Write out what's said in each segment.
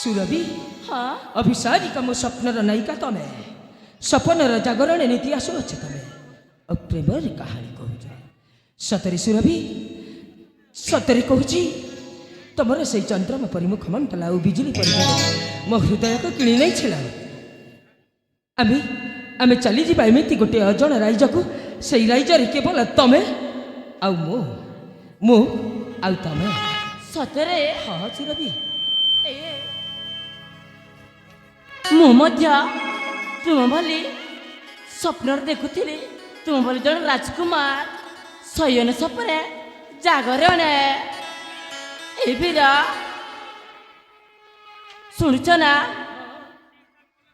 सुरभि हाँ अभिसारिका मो स्वप्नर नायिका तमे सपनर जागरण नीति आसुअछ तमे और प्रेमर कहानी कहूछ सतरी सुरभि सतरी कहूँ तुमर से चंद्रमा परिमुख मंडला और बिजुली पर मो हृदय को किणी नहीं छिला आमे आमे चली जीवा एमती गोटे अजण राइज को से राइज केवल तमे आउ मो आउ तमे सतरे हाँ सुरभि तुम भली स्वप्न देखुली तुम भली जन राजकुमार शयन सपने जागरण शुणुच ना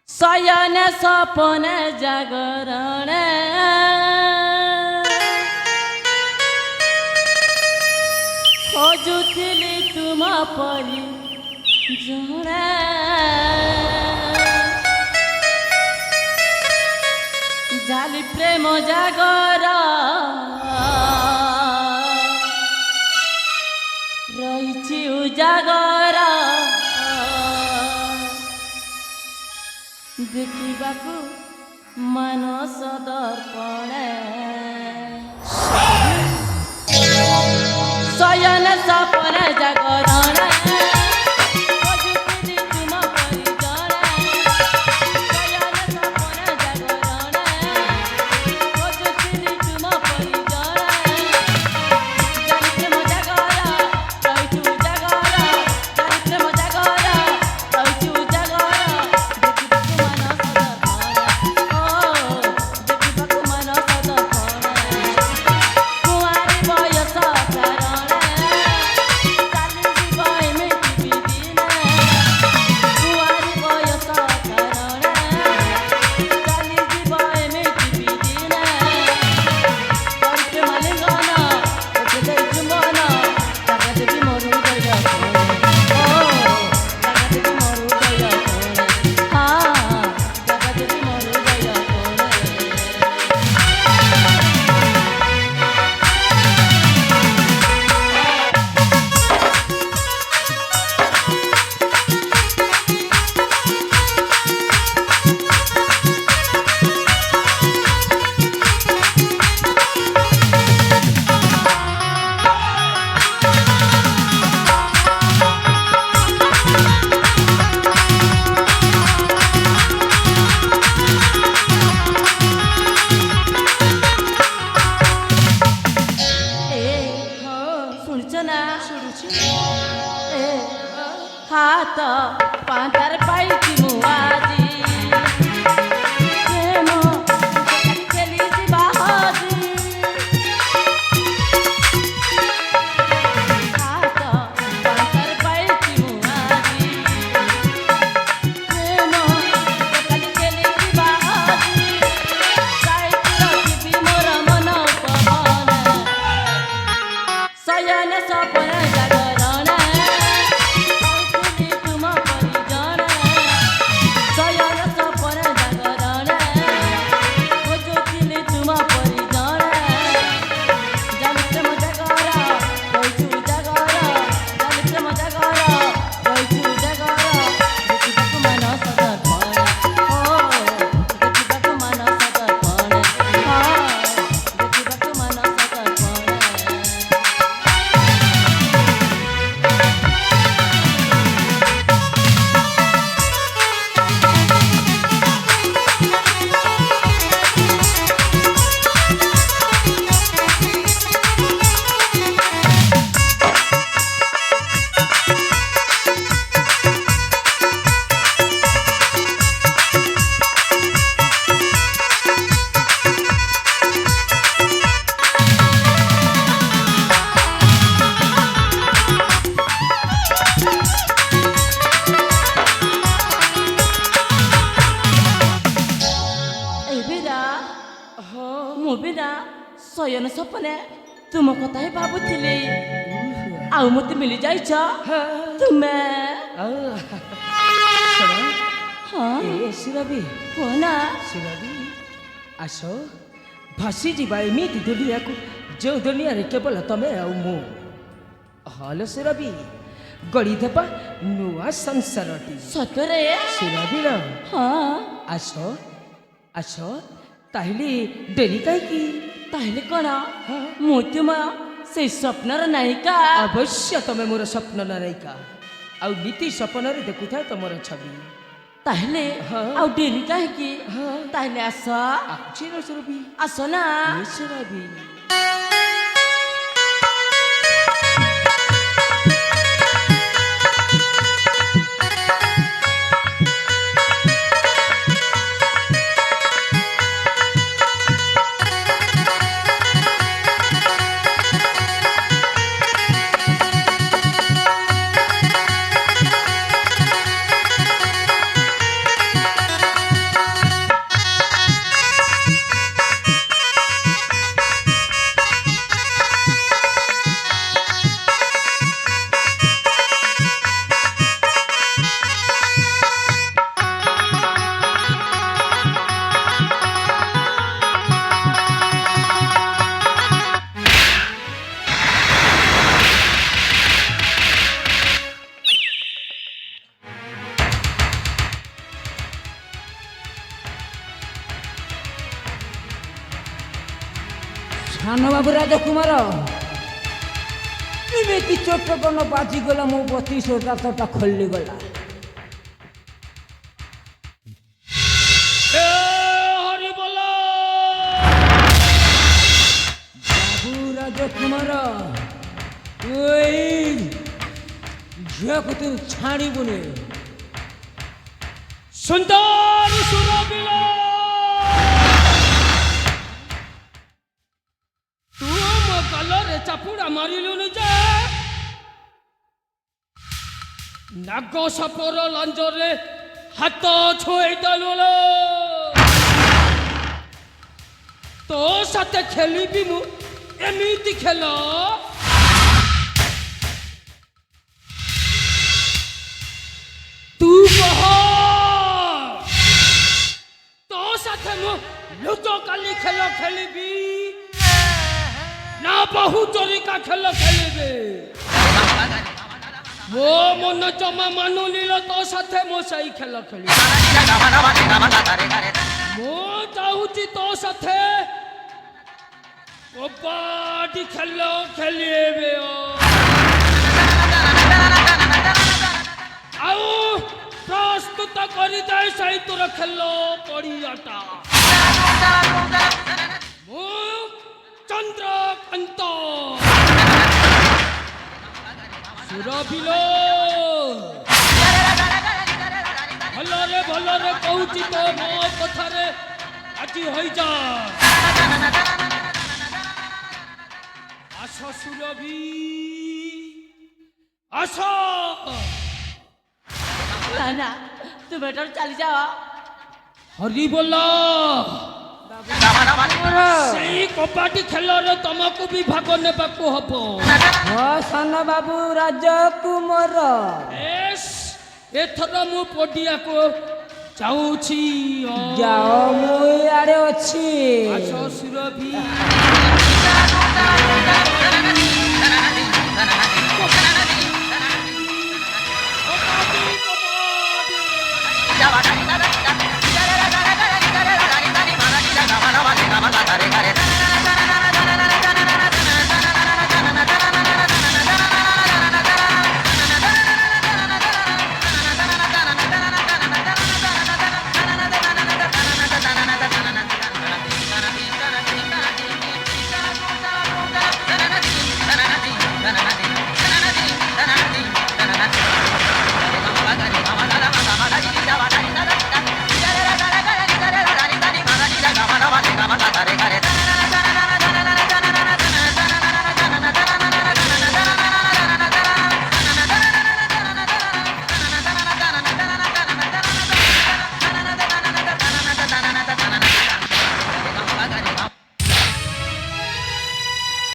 शयन सपन जागरण खोजुली तुम परी जड़ा जाली प्रेम जागर रही उजागर देखा मानस दर्पण शयन सपन जागरण हाथ पांतर पाई मुआजी शयन सपने तुम कथा ही भावुली आउ मत मिली जाइछ तुम्हें हाँ सुरभि कहना सुरभि आस भासी जीवा एमती दुनिया को जो दुनिया रे केवल तमे आउ मु हलो सुरभि ଗଢ଼ିଦେବା ନୂଆ ସଂସାରଟି। ସତରେ ସୁରଭିର ହଁ ଆସ ଆସ, ତାହେଲେ ଡେରି କାହିଁକି? ତାହେଲେ କ'ଣ ମୁଁ ତୁମ ସେଇ ସ୍ୱପ୍ନର ନାୟିକା? ଅବଶ୍ୟ ତମେ ମୋର ସ୍ୱପ୍ନ ନାୟିକା, ଆଉ ନୀତି ସ୍ୱପ୍ନରେ ଦେଖୁଥାଏ ତମର ଛବି। ତାହେଲେ ହଁ। ଆଉ ଡେରି କାହିଁକି? ହଁ। ତାହେଲେ ଆସ ଆସୁଛି ନା ସୁରଭି? ଆସ ନା। ସୁରଭି ସାନବାବୁ ରାଜକୁମାର, ଏମିତି ଚୋଟକନ ବାଜିଗଲା, ମୋ 32 ଦାନ୍ତଟା ଖୋଲିଗଲା। ବାବୁ ରାଜକୁମାର, ଏଇ ଝିଅକୁ ତୁ ଛାଡ଼ିବୁନି। ସୁନ୍ଦର ସୁରଭିର ତୁ ମୋ ଗାଲରେ ଚାପୁଡ଼ା ମାରିଲୁନି ଯେ, ନାଗ ସାପର ଲାଞ୍ଜରେ ହାତ ଛୁଏଇଦେଲୁ ଲୋ। ତୋ ସାଥେ ଖେଳିବି ମୁଁ ଏମିତି ଖେଳ? ତୁ କହ, ତୋ ସାଥେ ମୁଁ ଲୁଚକାଳି ଖେଳ ଖେଳିବି ନା ବହୁ ଚୋରିକା ଖେଳ ଖେଳିବି? ମୋ ମନ ଜମା ମାନୁନି ଲୋ, ତୋ ସାଥେ ମୋ ସେଇ ଖେଳ ଖେଳିବି। ମୁଁ ଚାହୁଁଛି ତୋ ସାଥେ କବାଡି ଖେଳ ଖେଳିବେ। ଆଉ ପ୍ରସ୍ତୁତ କରିଯାଏ ସେଇ ତୋର ଖେଳ ପଡ଼ିଆଟା। ମୁଁ ଚନ୍ଦ୍ରକାନ୍ତ ସୁରଭିଲୋ, ଭଲରେ ଭଲରେ କହୁଛି ତ, ମୋ କଥାରେ ଆଜି ହୋଇଯା। ଆସ ସୁରଭି, ଆସ। ନା ନା, ତୁମେ ଏଠାରୁ ଚାଲିଯାଅ। ହରି ବୋଲ। ସେଇ କବାଡି ଖେଳରେ ତମକୁ ବି ଭାଗ ନେବାକୁ ହବ। ହଁ ସାନବାବୁ ରାଜକୁମାର, ବେଶ୍, ଏଥର ମୁଁ ପଡ଼ିଆକୁ ଯାଉଛି। ଯାଅ, ମୁଁ ଇଆଡ଼େ ଅଛି। ଆସ ସୁରଭି।